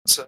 So,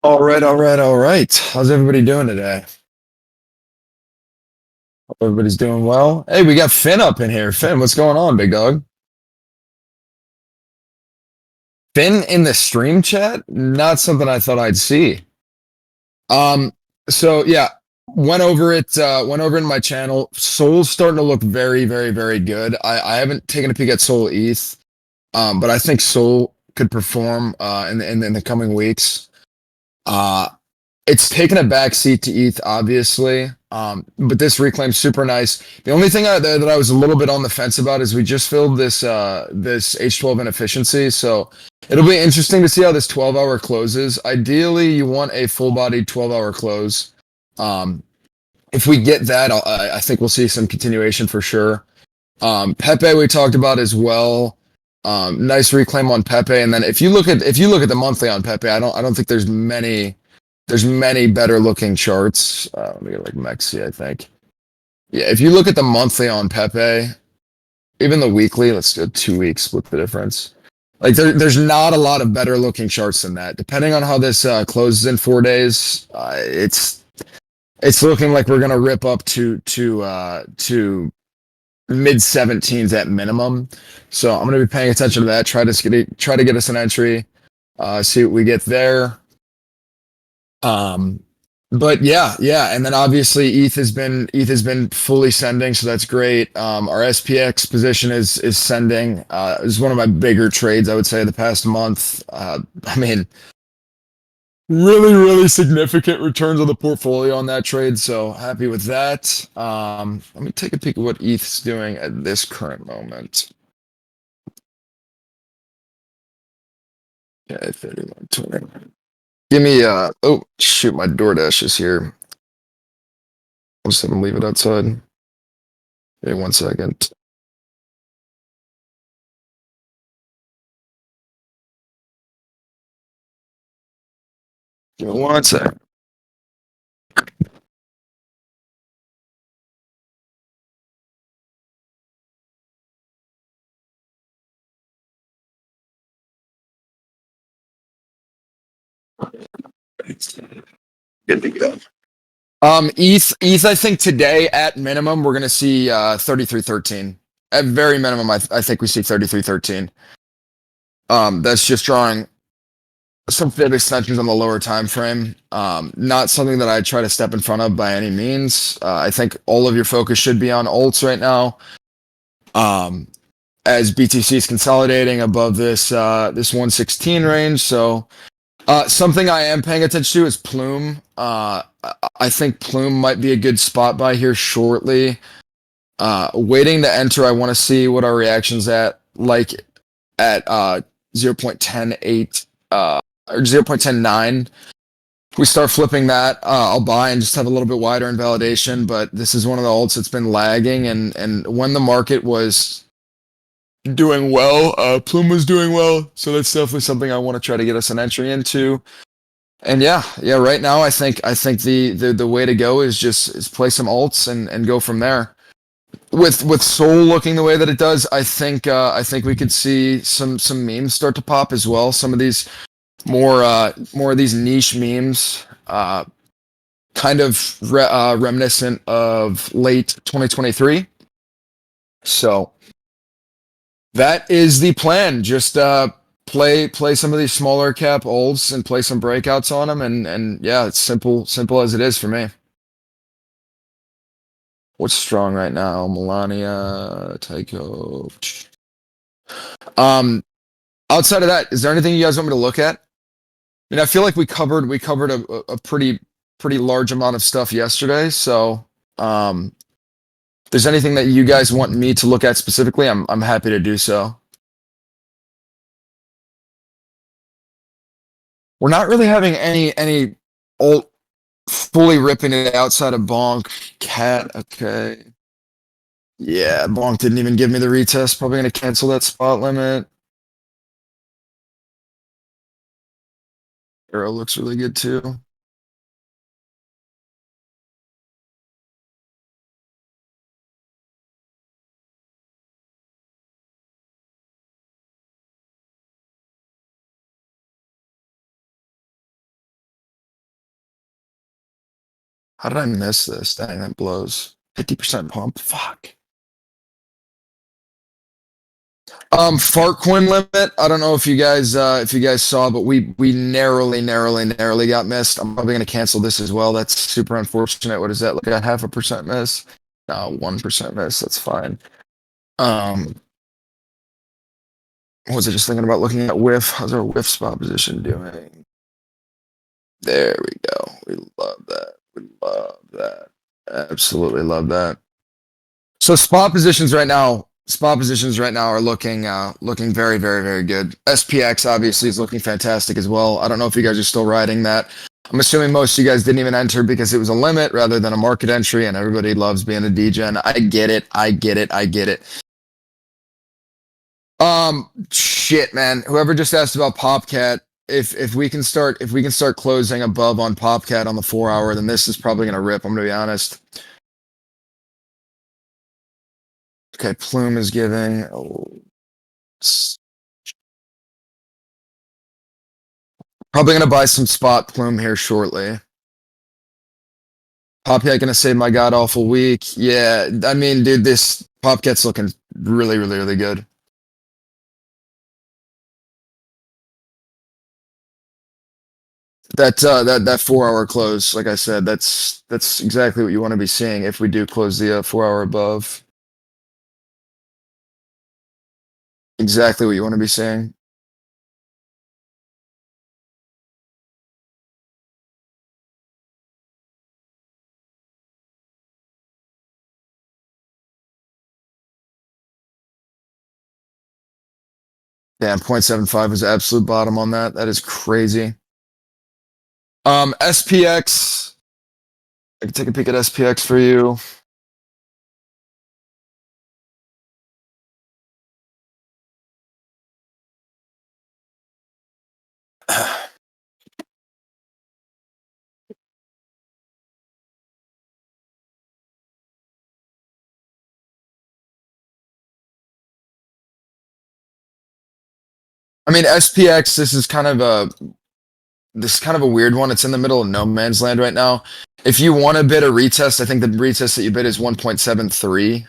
all right, all right, all right. How's everybody doing today? Hope everybody's doing well. Hey, we got Finn up in here. Finn, what's going on, big dog? Finn in the stream chat? Not something I thought I'd see. Um, so yeah, went over in my channel. Soul's starting to look very, very, very good. I haven't taken a peek at Soul ETH, but I think Soul could perform in the coming weeks. Uh, it's taken a back seat to ETH, obviously. But this reclaim's super nice. The only thing that I was a little bit on the fence about is we just filled this H12 inefficiency, so it'll be interesting to see how this 12-hour closes. Ideally, you want a full-bodied 12-hour close. If we get that, I think we'll see some continuation for sure. Pepe we talked about as well. Nice reclaim on Pepe, and then if you look at the monthly on Pepe, I don't think there's many better looking charts. Let me get like Mexi, I think. Yeah, if you look at the monthly on Pepe, even the weekly, let's do 2 weeks, split the difference. Like there's not a lot of better looking charts than that. Depending on how this closes in 4 days, it's looking like we're gonna rip up to mid 17s at minimum. So I'm gonna be paying attention to that. Try to get us an entry. See what we get there. But yeah, and then obviously ETH has been fully sending, so that's great. Our SPX position is sending. Is one of my bigger trades, I would say, the past month. I mean, really significant returns on the portfolio on that trade, so happy with that. Let me take a peek at what ETH's doing at this current moment. Yeah, 31.20. Give me oh shoot, my DoorDash is here. I'll just have him leave it outside. Okay, 1 second. Give me 1 second. Good to go. ETH, I think today at minimum we're gonna see 33.13. At very minimum, I think we see 33.13. That's just drawing some fib extensions on the lower time frame. Not something that I try to step in front of by any means. I think all of your focus should be on alts right now. As BTC is consolidating above this 116 range, so something I am paying attention to is Plume. I think Plume might be a good spot buy here shortly. Waiting to enter, I want to see what our reactions at 0.108 or 0.109. If we start flipping that, I'll buy and just have a little bit wider in validation. But this is one of the alts that's been lagging, and when the market was doing well, Plume was doing well, so that's definitely something I want to try to get us an entry into. And yeah, right now I think the way to go is play some alts and go from there. With Soul looking the way that it does, I think we could see some memes start to pop as well. Some of these more of these niche memes, kind of reminiscent of late 2023. So that is the plan. Just play some of these smaller cap olds and play some breakouts on them, and yeah, it's simple as it is for me. What's strong right now? Melania, Tycho. Outside of that, is there anything you guys want me to look at? I mean, I feel like we covered a pretty large amount of stuff yesterday. So, if there's anything that you guys want me to look at specifically, I'm happy to do so. We're not really having any alt fully ripping it outside of Bonk. Cat, okay. Yeah, Bonk didn't even give me the retest. Probably gonna cancel that spot limit. Arrow looks really good too. How did I miss this? Dang, that blows. 50% pump. Fuck. Fartcoin limit. I don't know if you guys saw, but we narrowly got missed. I'm probably gonna cancel this as well. That's super unfortunate. What is that? Like a 0.5% miss? No, 1% miss. That's fine. Um, what was I just thinking about looking at whiff? How's our whiff spot position doing? There we go. We love that. We love that. Absolutely love that. So spot positions right now are looking very good. SPX obviously is looking fantastic as well. I don't know if you guys are still riding that. I'm assuming most of you guys didn't even enter because it was a limit rather than a market entry, and everybody loves being a degen. I get it. I get it. I get it. Shit, man. Whoever just asked about Popcat, if we can start closing above on Popcat on the 4 hour, then this is probably gonna rip. I'm gonna be honest. Okay, Plume is giving. Oh, probably gonna buy some spot Plume here shortly. Popcat gonna save my god awful week. Yeah, I mean, dude, this Popcat's looking really good. That 4 hour close, like I said, that's exactly what you want to be seeing if we do close the 4 hour above. Exactly what you want to be seeing. Damn, 0.75 was the absolute bottom on that. That is crazy. SPX. I can take a peek at SPX for you. I mean, SPX. This is kind of a weird one. It's in the middle of no man's land right now. If you want to bid a retest, I think the retest that you bid is 1.73.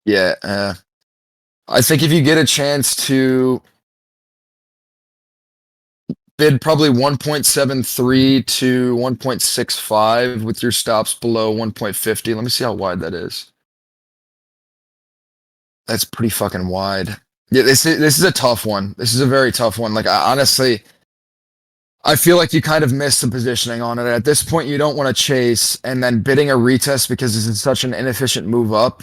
Yeah, I think if you get a chance to bid probably 1.73 to 1.65 with your stops below 1.50. Let me see how wide that is. That's pretty fucking wide. Yeah, this is a tough one. This is a very tough one. Like honestly, I feel like you kind of missed the positioning on it. At this point, you don't want to chase and then bidding a retest because this is such an inefficient move up.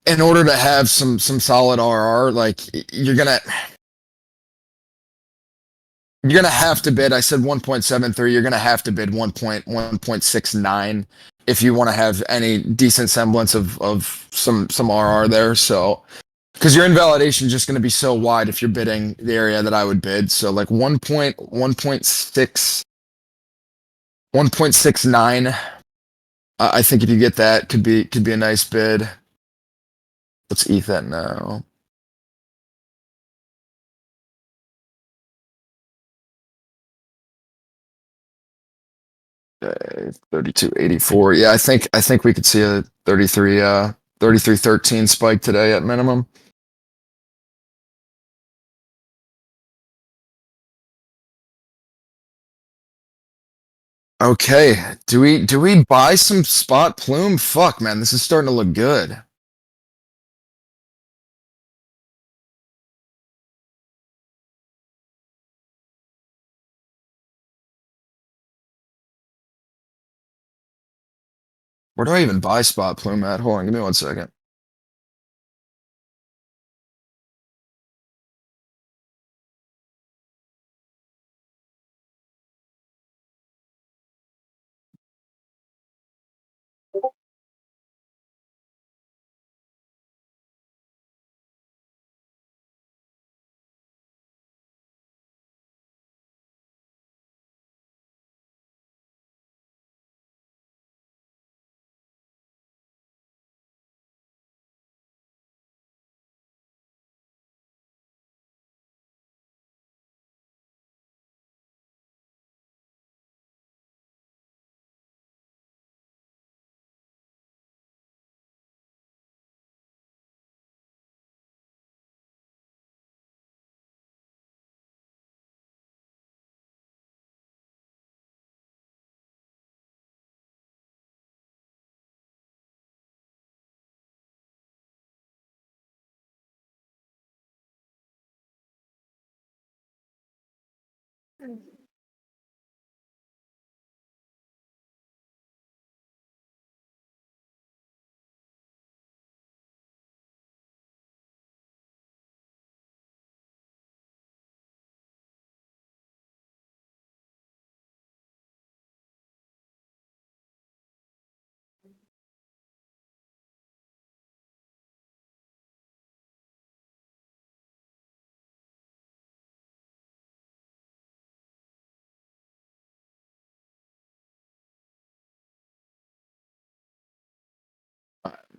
In order to have some solid RR, like you're gonna have to bid. I said 1.73. You're gonna have to bid 1.1.69 if you want to have any decent semblance of some RR there. So because your invalidation is just going to be so wide if you're bidding the area that I would bid. So like 1.6 1.69. I think if you get that, could be a nice bid. Let's ETH that now. Okay, 32.84. Yeah, I think we could see a 33.13 spike today at minimum. Okay, do we buy some spot Plume? Fuck, man, this is starting to look good. Where do I even buy spot plume at? Hold on, give me 1 second.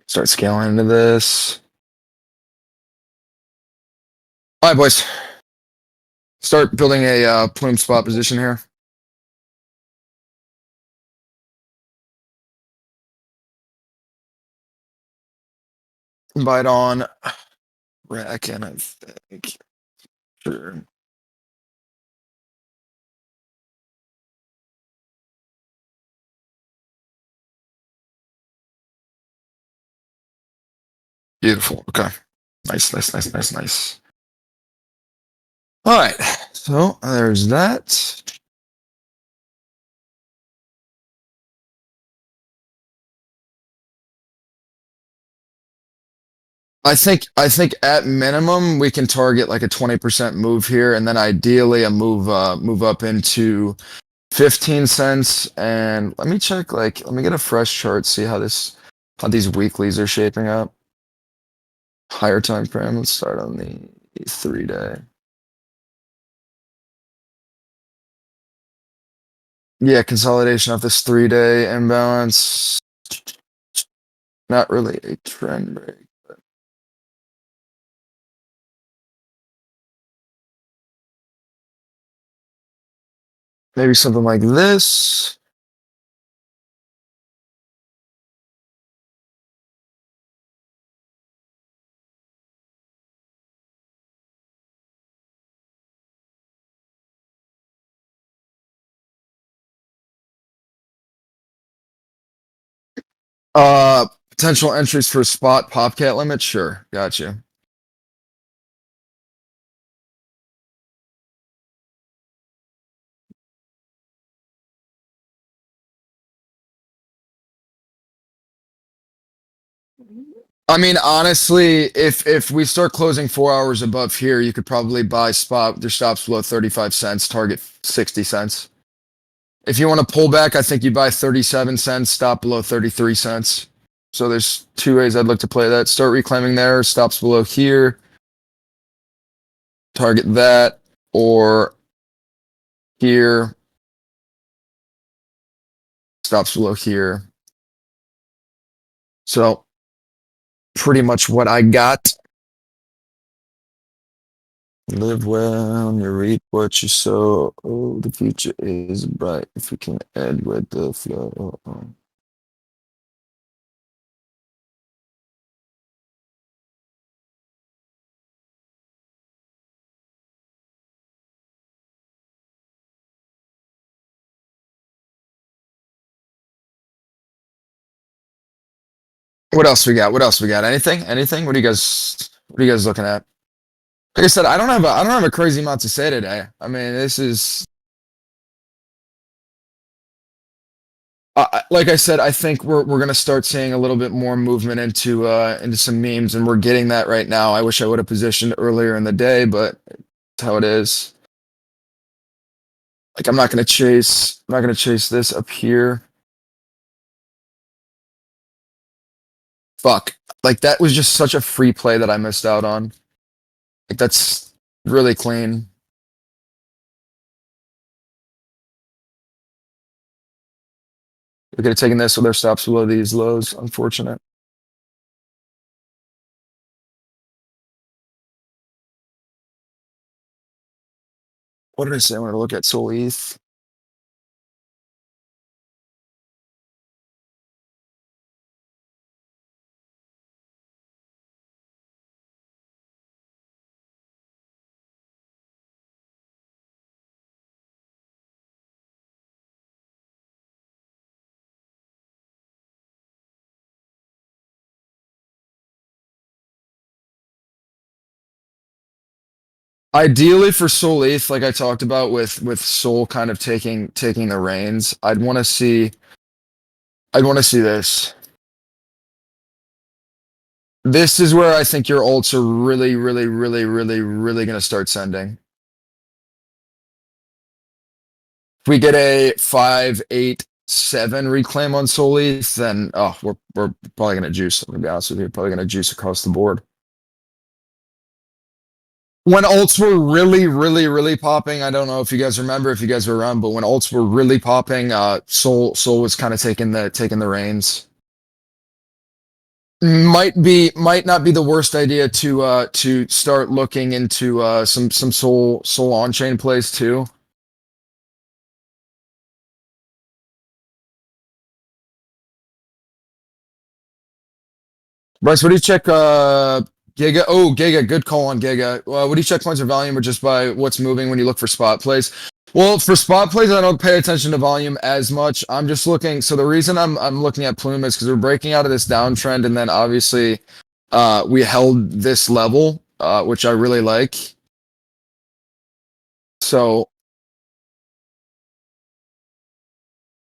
Start scaling into this. All right, boys. Start building a plume spot position here. Invite on rack, and I think sure. Beautiful. Okay. Nice. All right. So there's that. I think at minimum we can target like a 20% move here, and then ideally a move up into 15 cents. And let me check, like, let me get a fresh chart, see how these weeklies are shaping up. Higher time frame. Let's start on the 3-day. Yeah, consolidation of this 3-day imbalance. Not really a trend break. Maybe something like this. Potential entries for spot popcat limit. Sure, got you. I mean, honestly, if we start closing 4 hours above here, you could probably buy spot with your stops below 35 cents, target 60 cents. If you want to pull back, I think you buy 37 cents, stop below 33 cents. So there's two ways I'd look to play that. Start reclaiming there, stops below here, target that, or here, stops below here. So pretty much what I got. Live well and you reap what you sow. Oh, the future is bright if we can add with the flow. What else we got? What else we got? Anything? Anything? What are you guys looking at? Like I said, I don't have a crazy amount to say today. I mean, this is Like I said, I think we're gonna start seeing a little bit more movement into some memes, and we're getting that right now. I wish I would have positioned earlier in the day, but it's how it is. Like I'm not gonna chase this up here. Fuck. Like that was just such a free play that I missed out on. Like that's really clean. We could have taken this with our stops below these lows. Unfortunate. What did I say? I wanted to look at Sol ETH. Ideally for Sol ETH, like I talked about with Sol kind of taking the reins, I'd want to see this. This is where I think your ults are really, really, really, really, really going to start sending. If we get a 5, 8, 7 reclaim on Sol ETH, then oh, we're probably going to juice. I'm going to be honest with you, probably going to juice across the board. When ults were really, really, really popping, I don't know if you guys remember, if you guys were around, but when ults were really popping, Sol was kind of taking the reins. Might not be the worst idea to start looking into some Sol on chain plays too. Bryce, what do you check? Giga. Oh, Giga. Good call on Giga. What do you check points or volume, or just by what's moving when you look for spot plays? Well, for spot plays, I don't pay attention to volume as much. I'm just looking. So the reason I'm looking at Plume is because we're breaking out of this downtrend, and then obviously, we held this level, which I really like. So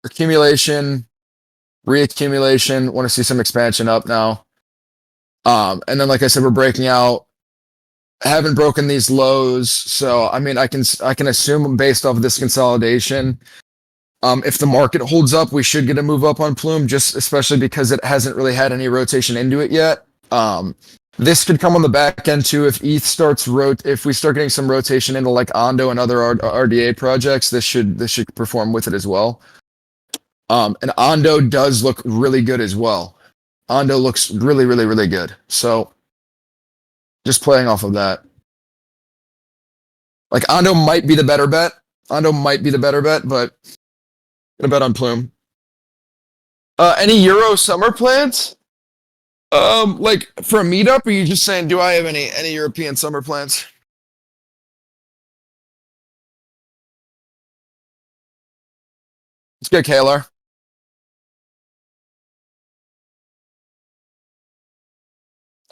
accumulation, reaccumulation. Want to see some expansion up now. And then, like I said, we're breaking out. Haven't broken these lows, so I mean, I can assume based off of this consolidation, if the market holds up, we should get a move up on Plume, just especially because it hasn't really had any rotation into it yet. This could come on the back end too if ETH starts if we start getting some rotation into like Ondo and other RDA projects. This should perform with it as well. And Ondo does look really good as well. Ondo looks really, really, really good. So just playing off of that. Like Ondo might be the better bet. Ondo might be the better bet, but gonna bet on Plume. Any Euro summer plans? Like for a meetup, or are you just saying, do I have any European summer plans? It's good, KLR.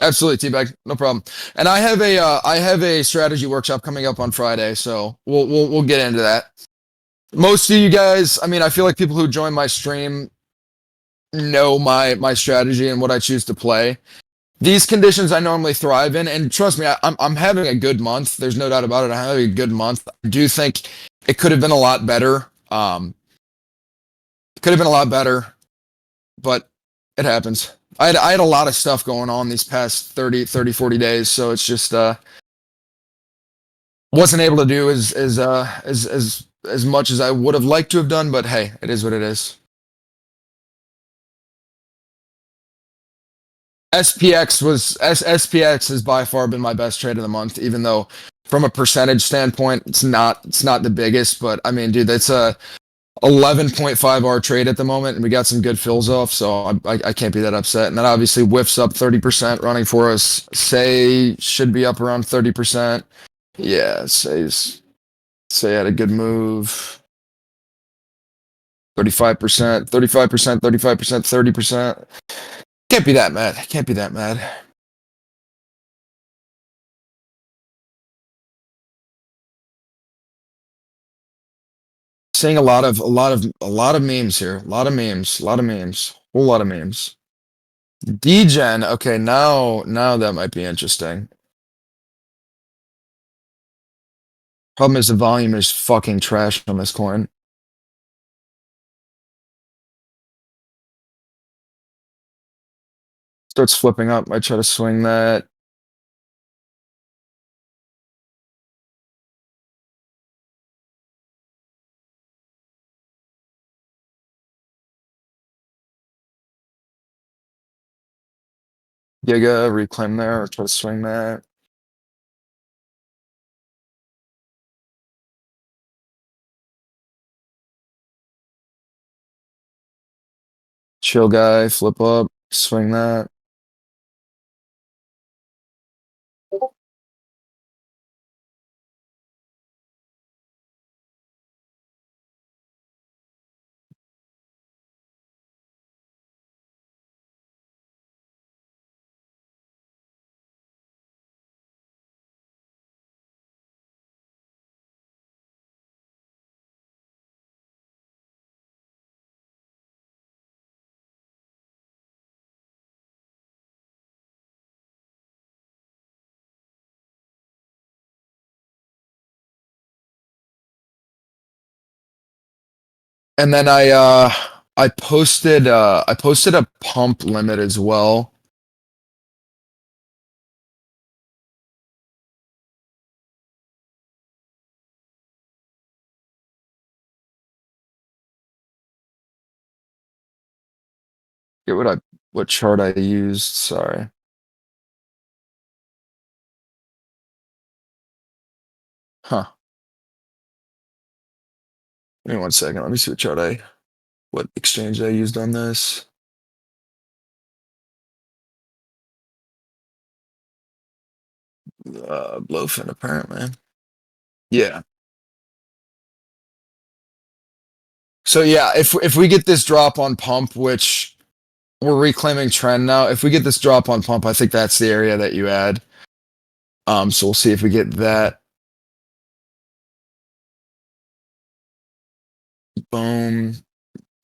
Absolutely, Teabag, no problem. And I have a strategy workshop coming up on Friday, so we'll get into that. Most of you guys, I mean, I feel like people who join my stream know my strategy and what I choose to play. These conditions I normally thrive in, and trust me, I'm having a good month. There's no doubt about it. I'm having a good month. I do think it could have been a lot better. It could have been a lot better, but it happens. I had a lot of stuff going on these past 40 days, so it's just wasn't able to do as much as I would have liked to have done, but hey, it is what it is. SPX has by far been my best trade of the month, even though from a percentage standpoint, it's not the biggest, but I mean, dude, that's a 11.5 R trade at the moment, and we got some good fills off, so I can't be that upset. And then obviously whiffs up 30% running for us. Say should be up around 30%. Yeah, say had a good move. 35%, 35%, 35%, 30%. Can't be that mad. Can't be that mad. Seeing a lot of memes here. A lot of memes. A lot of memes. Whole lot of memes. Degen. Okay, now that might be interesting. Problem is the volume is fucking trash on this coin. Starts flipping up. I try to swing that. Giga, reclaim there, or try to swing that. Chill guy, flip up, swing that. And then I posted a pump limit as well. Get what chart I used, sorry. Huh. Give me 1 second. Let me see what exchange I used on this. Blowfin apparently. Yeah. So yeah, if we get this drop on pump, which we're reclaiming trend now, if we get this drop on pump, I think that's the area that you add. So we'll see if we get that. Boom.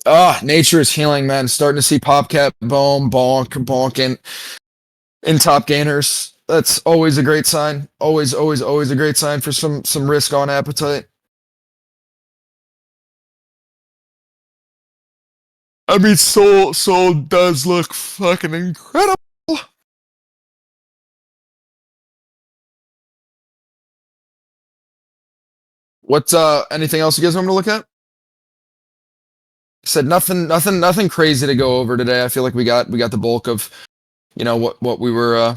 Ah, nature is healing, man. Starting to see Popcat, boom, bonk, bonk, in top gainers. That's always a great sign. Always, always, always a great sign for some risk on appetite. I mean, Soul does look fucking incredible. What's anything else you guys want me to look at? Said nothing crazy to go over today. I feel like we got the bulk of what we were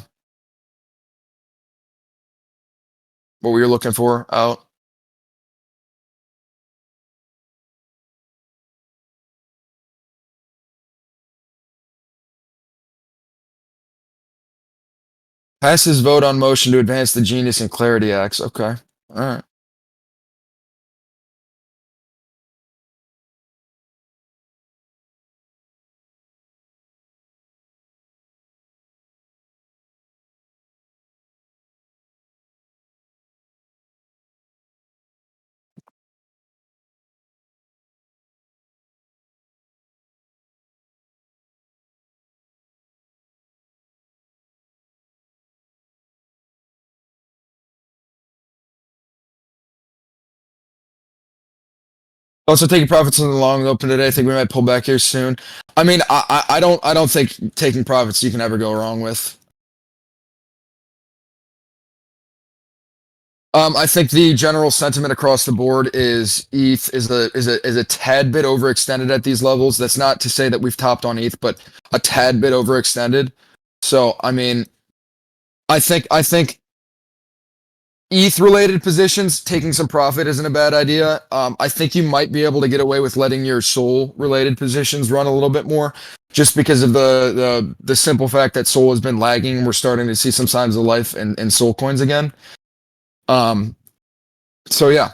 looking for out. Passes vote on motion to advance the Genius and Clarity Acts. Okay. All right. Also taking profits in the long open today. I think we might pull back here soon. I mean, I don't think taking profits you can ever go wrong with. I think the general sentiment across the board is ETH is a tad bit overextended at these levels. That's not to say that we've topped on ETH, but a tad bit overextended. So I mean, I think ETH related positions taking some profit isn't a bad idea. I think you might be able to get away with letting your Soul related positions run a little bit more, just because of the simple fact that Soul has been lagging. We're starting to see some signs of life in Soul coins again. Um, so yeah.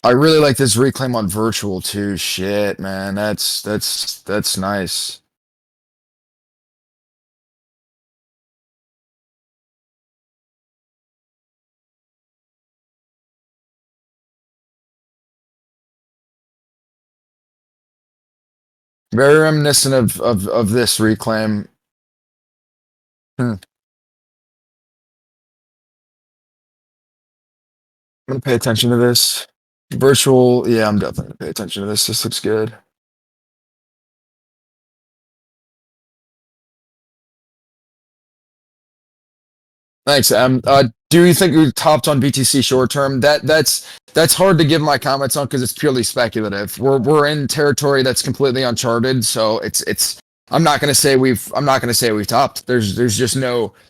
I really like this reclaim on virtual too. Shit, man. That's nice. Very reminiscent of this reclaim. Hmm. I'm gonna pay attention to this. Virtual, yeah, I'm definitely gonna pay attention to this. This looks good. Thanks, Em. Do you think we topped on BTC short term? That's hard to give my comments on because it's purely speculative. We're in territory that's completely uncharted, so it's. I'm not gonna say we've topped. There's just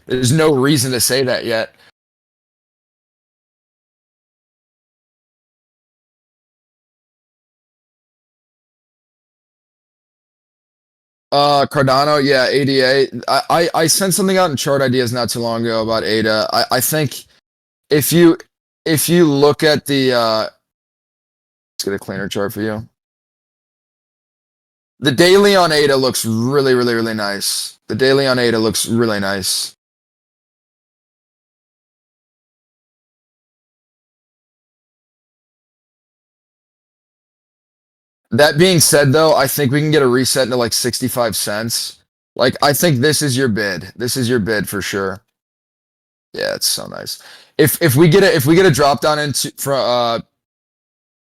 there's no reason to say that yet. Cardano, yeah, ADA. I sent something out in chart ideas not too long ago about ADA. I think if you if you look at the let's get a cleaner chart for you. The daily on ADA looks really nice. The daily on ADA looks really nice. That being said, though, I think we can get a reset into like 65 cents. Like, I think this is your bid. This is your bid for sure. Yeah, it's so nice. If we get a drop down into from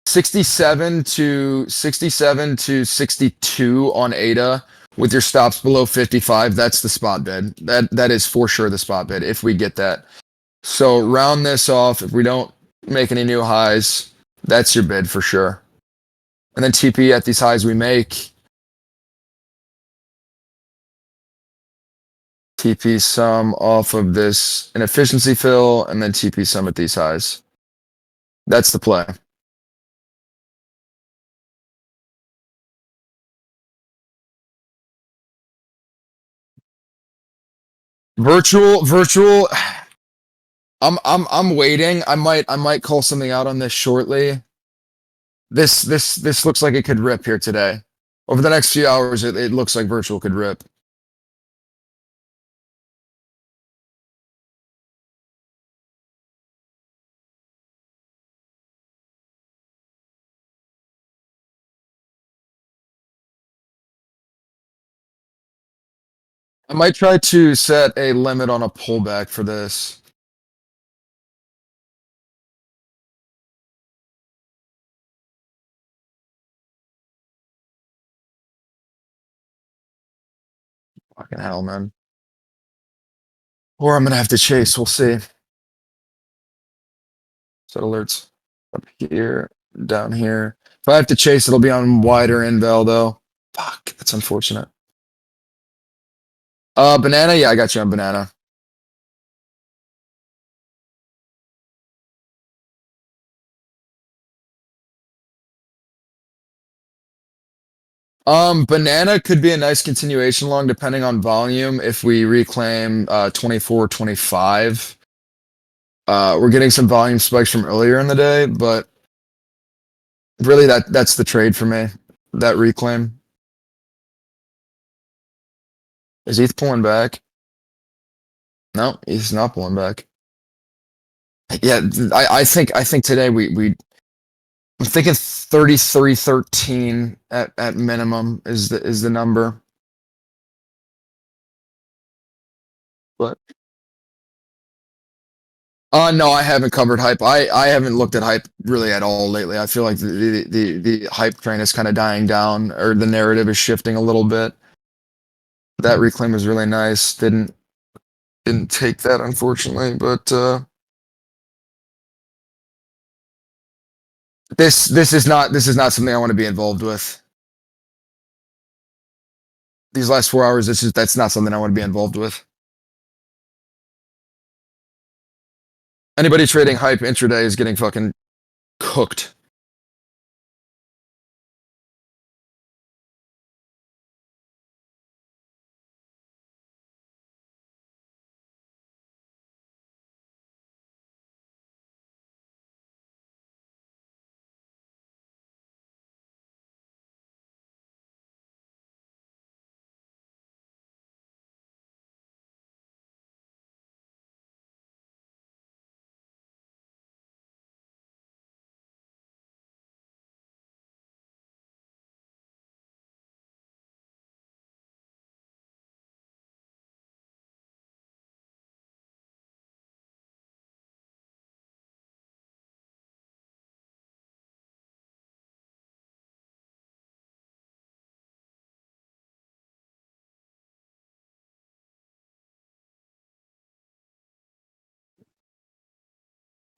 67 to 62 on ADA with your stops below 55, that's the spot bid. That is for sure the spot bid if we get that. So round this off. If we don't make any new highs, that's your bid for sure. And then TP at these highs we make. TP some off of this inefficiency fill, and then TP some at these highs. That's the play. Virtual. I'm waiting. I might call something out on this shortly. This looks like it could rip here today. Over the next few hours, it looks like virtual could rip. I might try to set a limit on a pullback for this. Fucking hell, man. Or I'm gonna have to chase. We'll see. Set alerts up here, down here. If I have to chase, it'll be on wider inval though. Fuck, that's unfortunate. Banana. Yeah, I got you on banana. Banana could be a nice continuation long depending on volume. If we reclaim 24, 25. We're getting some volume spikes from earlier in the day, but really that's the trade for me. That reclaim. Is ETH pulling back? No, he's not pulling back. Yeah, I think today I'm thinking 33.13 at minimum is the number. But no, I haven't covered hype. I haven't looked at hype really at all lately. I feel like the hype train is kind of dying down, or the narrative is shifting a little bit. That reclaim was really nice. Didn't take that unfortunately, but this is not something I want to be involved with. These last 4 hours, that's not something I want to be involved with. Anybody trading hype intraday is getting fucking cooked.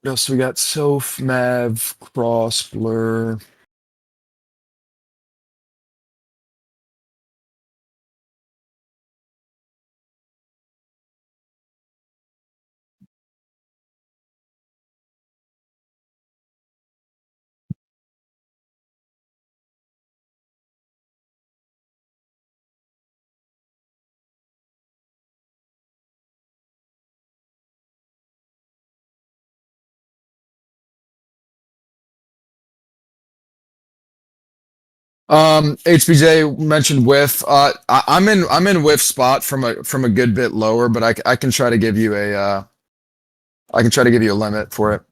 What else we got? Soph, Mav, Cross, Blur. HBJ mentioned whiff. I'm in whiff spot from a good bit lower, but I can try to give you a I can try to give you a limit for it.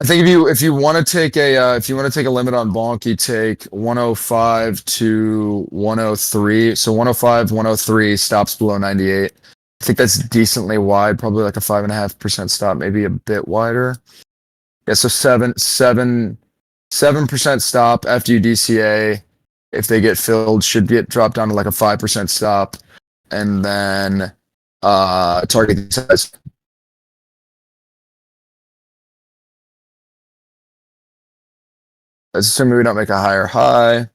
I think if you want to take a if you want to take a limit on bonk, you take 105 to 103. So 105, 103 stops below 98. I think that's decently wide, probably like a 5.5% stop, maybe a bit wider. Yeah, so 7% stop after you DCA. If they get filled, should get dropped down to like a 5% stop, and then target size. Assuming we don't make a higher high.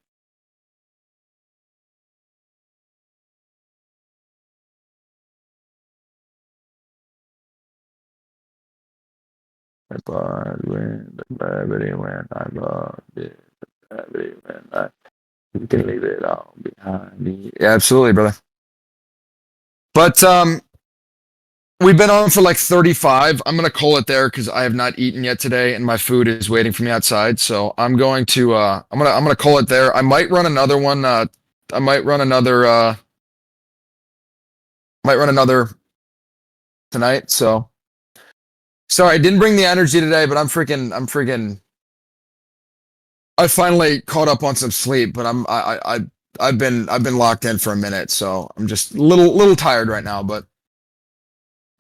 But when the gravity when I love it, gravity when I you can leave it all behind me. Yeah, absolutely, brother. But we've been on for like 35. I'm gonna call it there because I have not eaten yet today, and my food is waiting for me outside. So I'm going to I'm gonna call it there. I might run another one. I might run another tonight. So sorry, I didn't bring the energy today, but I'm freaking I finally caught up on some sleep, but I've been locked in for a minute, so I'm just a little tired right now, but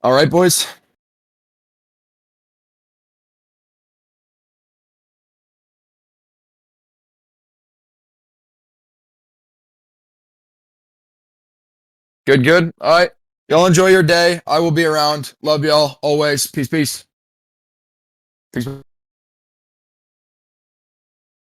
all right, boys. Good, good. All right. Y'all enjoy your day. I will be around. Love y'all always. Peace, peace. Peace.